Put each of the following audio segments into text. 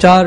4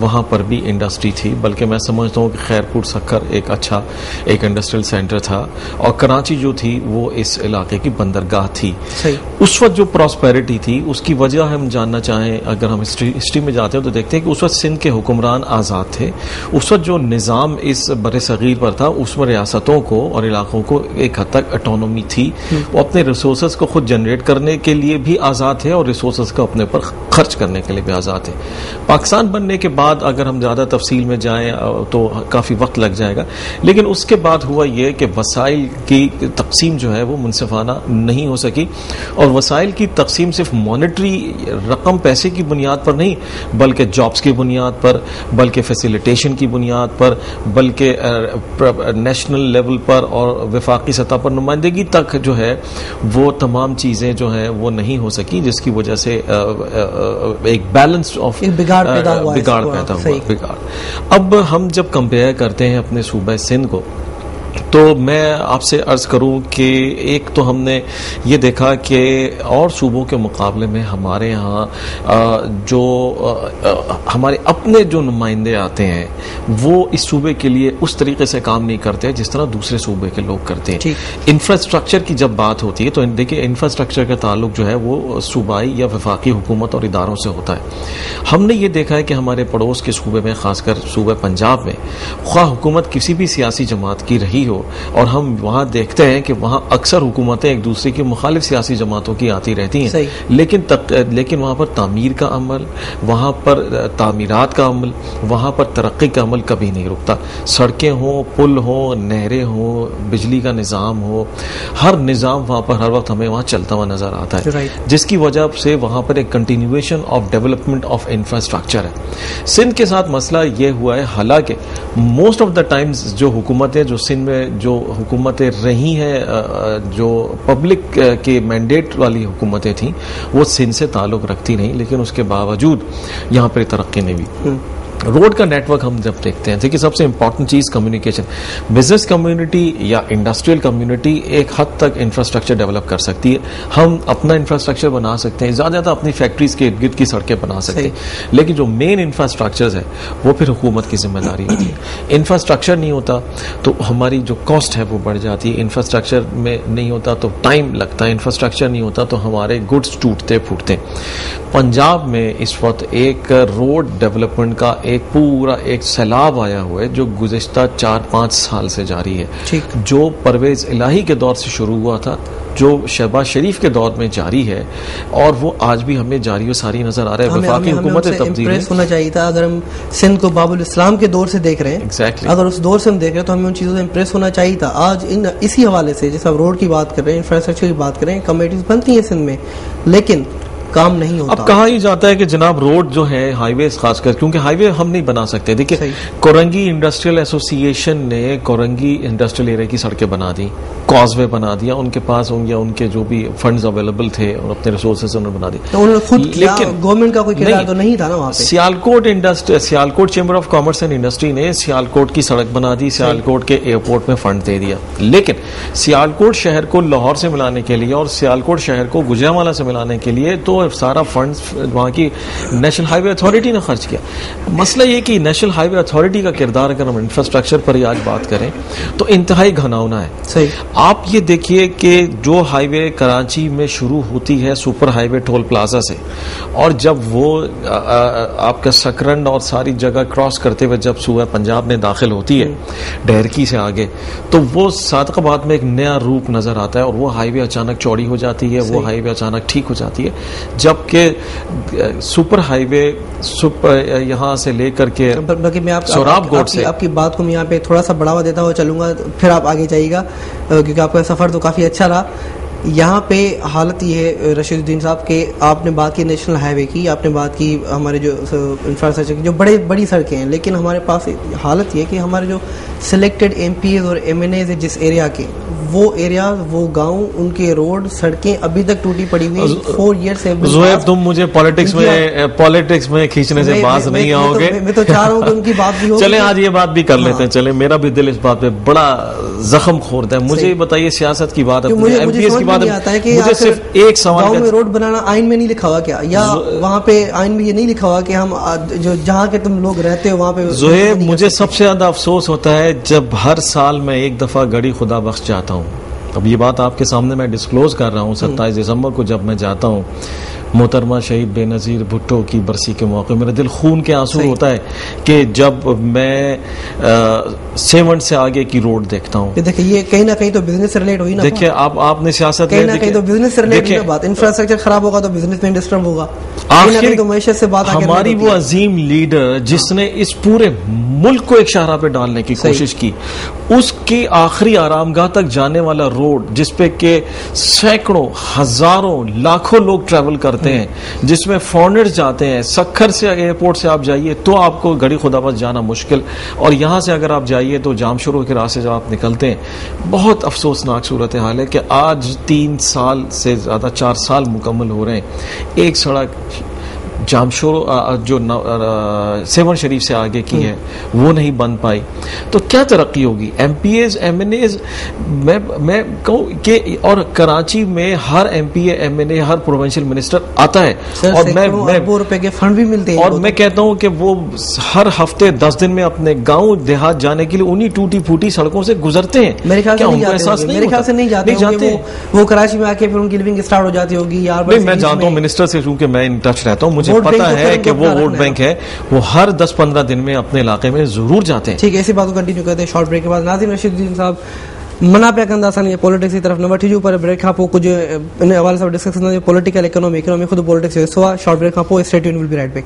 وہاں پر بھی انڈسٹری تھی، بلکہ میں سمجھتا ہوں کہ خیرپور سکھر ایک اچھا ایک انڈسٹریل سینٹر تھا، اور کراچی جو تھی وہ اس علاقے کی بندرگاہ تھی. اس وقت جو پراسپیرٹی تھی اس کی وجہ ہم جاننا چاہیں، اگر ہم ہسٹری میں جاتے ہیں تو دیکھتے ہیں کہ اس وقت سندھ کے حکمران آزاد تھے. اس وقت جو نظام اس بر صغیر پر تھا اس میں ریاستوں کو اور علاقوں کو ایک حد تک اٹونومی تھی، وہ اپنے ریسورسز کو خود جنریٹ کرنے کے لیے بھی آزاد تھے اور ریسورسز کو اپنے پر خرچ کرنے کے لیے بھی آزاد تھے. پاکستان بننے کے بعد اگر ہم زیادہ تفصیل میں جائیں تو کافی وقت لگ جائے گا، لیکن اس کے بعد ہوا یہ کہ وسائل کی تقسیم جو ہے وہ منصفانہ نہیں ہو سکی، اور وسائل کی تقسیم صرف مانیٹری رقم پیسے کی بنیاد پر نہیں، بلکہ جابز کی بنیاد پر، بلکہ فیسیلیٹیشن کی بنیاد پر، بلکہ نیشنل لیول پر اور وفاقی سطح پر نمائندگی تک جو ہے وہ تمام چیزیں جو ہیں وہ نہیں ہو سکی، جس کی وجہ سے ایک بیلنس آف بگاڑ پیدا ہوا. اب ہم جب کمپیئر کرتے ہیں اپنے صوبہ سندھ کو، تو میں آپ سے عرض کروں کہ ایک تو ہم نے یہ دیکھا کہ اور صوبوں کے مقابلے میں ہمارے ہاں جو ہمارے اپنے جو نمائندے آتے ہیں وہ اس صوبے کے لیے اس طریقے سے کام نہیں کرتے جس طرح دوسرے صوبے کے لوگ کرتے ہیں. انفراسٹرکچر کی جب بات ہوتی ہے تو دیکھیں انفراسٹرکچر کا تعلق جو ہے وہ صوبائی یا وفاقی حکومت اور اداروں سے ہوتا ہے. ہم نے یہ دیکھا ہے کہ ہمارے پڑوس کے صوبے میں، خاص کر صوبہ پنجاب میں، خواہ حکومت کسی بھی سیاسی جماعت کی رہی ہو، اور ہم وہاں دیکھتے ہیں کہ وہاں اکثر حکومتیں ایک دوسرے کی مخالف سیاسی جماعتوں کی آتی رہتی ہیں، لیکن وہاں پر تعمیر کا عمل، وہاں پر تعمیرات کا عمل، وہاں پر ترقی کا عمل کبھی نہیں رکتا. سڑکیں ہوں، پل ہوں، نہریں ہوں، بجلی کا نظام ہو، ہر نظام وہاں پر ہر وقت ہمیں وہاں چلتا ہوا نظر آتا ہے، جس کی وجہ سے وہاں پر ایک continuation of development of infrastructure ہے. سندھ کے ساتھ مسئلہ یہ ہوا ہے، حالانکہ موسٹ آف دا ٹائمز جو حکومتیں جو سندھ میں جو حکومتیں رہی ہیں، جو پبلک کے مینڈیٹ والی حکومتیں تھیں، وہ سندھ سے تعلق رکھتی نہیں، لیکن اس کے باوجود یہاں پر ترقی نہیں ہوئی. روڈ کا نیٹ ورک ہم جب دیکھتے ہیں، دیکھیے سب سے امپورٹنٹ چیز کمیونیکیشن. بزنس کمیونٹی یا انڈسٹریل کمیونٹی ایک حد تک انفراسٹرکچر ڈیولپ کر سکتی ہے. ہم اپنا انفراسٹرکچر بنا سکتے ہیں، زیادہ اپنی فیکٹریز کے ارد گرد کی سڑکیں بنا سکتے ہیں، لیکن جو مین انفراسٹرکچر ہے وہ پھر حکومت کی ذمہ داری ہوتی ہے. انفراسٹرکچر نہیں ہوتا تو ہماری جو کاسٹ ہے وہ بڑھ جاتی ہے. انفراسٹرکچر میں نہیں ہوتا تو ٹائم لگتا ہے. انفراسٹرکچر نہیں ہوتا تو ہمارے گڈس ٹوٹتے پھوٹتے. پنجاب میں اس وقت ایک روڈ ڈیولپمنٹ کا ایک پورا ایک سیلاب آیا ہوا ہے جو گزشتہ 4-5 سال سے جاری ہے، جو پرویز الہی کے دور سے شروع ہوا تھا، جو شہباز شریف کے دور میں جاری ہے، اور وہ آج بھی ہمیں جاری و ساری نظر آ رہا ہے. وفاقی حکومت تبدیل ہونا چاہیے تھا. اگر ہم سندھ کو باب الاسلام کے دور سے دیکھ رہے ہیں، اگر اس دور سے ہم دیکھ رہے ہیں تو ہمیں ان چیزوں سے امپریس ہونا چاہیے تھا. آج اسی حوالے سے جیسے آپ روڈ کی بات کر رہے ہیں، انفراسٹرکچر کی بات کر رہے ہیں، کمیٹیز بنتی ہیں سندھ میں، لیکن کام نہیں ہوتا. اب کہا ہی جاتا ہے کہ جناب روڈ جو ہے، ہائی ویز خاص کر، کیونکہ ہائی وے ہم نہیں بنا سکتے. دیکھیے کورنگی انڈسٹریل ایسوسی ایشن نے کورنگی انڈسٹریل ایریا کی سڑکیں بنا دی، کاز وے بنا دیا، ان کے پاس یا ان کے جو بھی فنڈز اویلیبل تھے اور اپنے ریسورسز انہوں نے بنا دی، لیکن گورنمنٹ کا کوئی کردار تو نہیں تھا نا وہاں پہ. Sialkot chamber of commerce and industry نے سیالکوٹ کی سڑک بنا دی، سیالکوٹ کے ایئرپورٹ میں فنڈ دے دیا، لیکن سیالکوٹ شہر کو لاہور سے ملانے کے لیے اور سیالکوٹ شہر کو گجرانوالہ سے ملانے کے لیے تو سارا فنڈ وہاں کی نیشنل ہائی وے اتھارٹی نے خرچ کیا. مسئلہ یہ کہ نیشنل ہائی وے اتھارٹی کا کردار اگر ہم انفراسٹرکچر پر آج بات کریں تو انتہائی گھناؤنا ہے. آپ یہ دیکھیے کہ جو ہائی وے کراچی میں شروع ہوتی ہے سپر ہائی وے ٹول پلازا سے، اور جب وہ آپ کا سکرنڈ اور ساری جگہ کراس کرتے ہوئے جب صوبہ پنجاب میں داخل ہوتی ہے ڈہرکی سے آگے، تو وہ صادق آباد میں ایک نیا روپ نظر آتا ہے، اور وہ ہائی وے اچانک چوڑی ہو جاتی ہے، وہ ہائی وے اچانک ٹھیک ہو جاتی ہے. جبکہ سپر ہائی وے یہاں سے لے کر کے سوراب گوٹ سے، آپ کی بات کو میں یہاں پہ تھوڑا سا بڑھاوا دیتا ہوا چلوں گا، پھر آپ آگے جائیے گا کیونکہ آپ کا سفر تو کافی اچھا رہا. یہاں پہ حالت یہ ہے رشید الدین صاحب کہ آپ نے بات کی نیشنل ہائی وے کی، آپ نے بات کی ہمارے جو انفراسٹرکچر کی جو بڑی سڑکیں ہیں، لیکن ہمارے پاس حالت یہ ہے کہ ہمارے جو سلیکٹڈ ایم پی ایز اور ایم این ایز جس ایریا کے، وہ ایریا وہ گاؤں ان کے روڈ سڑکیں ابھی تک ٹوٹی پڑی ہوئی 4 ایئر سے. زہیب تم مجھے پالیٹکس میں کھینچنے سے باز نہیں آؤ گے. میں تو چاہ رہا ہوں کہ ان کی بات بھی ہو. چلیں آج یہ بات بھی کر لیتے ہیں. چلیں میرا بھی دل اس بات پہ بڑا زخم خورد ہے. مجھے بتائیے سیاست کی بات ایم پی ایس کی بات مجھے صرف ایک سوال گاؤں میں روڈ بنانا آئین میں نہیں لکھا ہوا کیا, یا وہاں پہ آئین میں یہ نہیں لکھا ہوا کہ ہم جو جہاں کے تم لوگ رہتے ہو وہاں پہ. زہیب مجھے سب سے زیادہ افسوس ہوتا ہے جب ہر سال میں ایک دفعہ گڑھی خدا بخش جاتا ہوں. اب یہ بات آپ کے سامنے میں ڈسکلوز کر رہا ہوں. 27 دسمبر کو جب میں جاتا ہوں محترمہ شہید بے نظیر بھٹو کی برسی کے موقع, میرا دل خون کے آنسو ہوتا ہے کہ جب میں سیونٹ سے آگے کی روڈ دیکھتا ہوں. دیکھیں یہ کہیں نہ کہیں تو بزنس سے ریلیٹ ہوئی نا. دیکھیں آپ نے سیاست کہیں نہ کہیں تو بزنس سے ریلیٹ ہوئی نا بات. انفراسٹرکچر خراب ہوگا تو بزنس میں ڈسٹرب ہوگا. آخر تو معیشت سے بات ہماری وہ عظیم لیڈر جس نے اس پورے ملک کو ایک شاہراہ پہ ڈالنے کی کوشش کی, اس کی آخری آرام گاہ تک جانے والا روڈ جس پہ کہ سینکڑوں ہزاروں لاکھوں لوگ ٹریول کرتے ہیں, جس میں فارنرز جاتے ہیں. سکھر سے ایئرپورٹ سے آپ جائیے تو آپ کو گڑھی خدا بخش جانا مشکل, اور یہاں سے اگر آپ جائیے تو جامشورو کے راستے جب آپ نکلتے ہیں بہت افسوسناک صورتحال ہے کہ آج 3 سال سے زیادہ 4 سال مکمل ہو رہے ہیں, ایک سڑک جامشورو جو سیون شریف سے آگے کی ہے وہ نہیں بن پائی. تو کیا ترقی ہوگی؟ M P As M N As میں کہوں کہ اور کراچی میں ہر M P A M N A ہر پروونشل منسٹر آتا ہے اور میں روپے کے فنڈ بھی ملتے ہیں, اور میں کہتا ہوں کہ وہ ہر ہفتے 10 دن میں اپنے گاؤں دیہات جانے کے لیے انہی ٹوٹی پھوٹی سڑکوں سے گزرتے ہیں. میرے خیال سے نہیں جاتے وہ کراچی میں آ کے پھر ان کی لیونگ اسٹارٹ ہو جاتی ہوگی. یار میں جانتا ہوں منسٹر سے, کیونکہ میں ان ٹچ رہتا ہوں, مجھے پتا ہے کہ وہ ووٹ بینک ہے, وہ ہر 10-15 دن میں اپنے علاقے میں ضرور جاتے ہیں. ٹھیک ہے, اسی بات کو کنٹینیو کرتے ہیں شارٹ بریک کے بعد. ناظرین رشید الدین صاحب منا پہ کندا سن یہ پولیٹکس کی طرف نمبر 2 پر بریک کھا پو کچھ ان حوالے سے ڈسکس کرنا پولیٹیکل اکنامی خود پولیٹکس ہوا. شارٹ بریک کھا پو stay tune will be right back.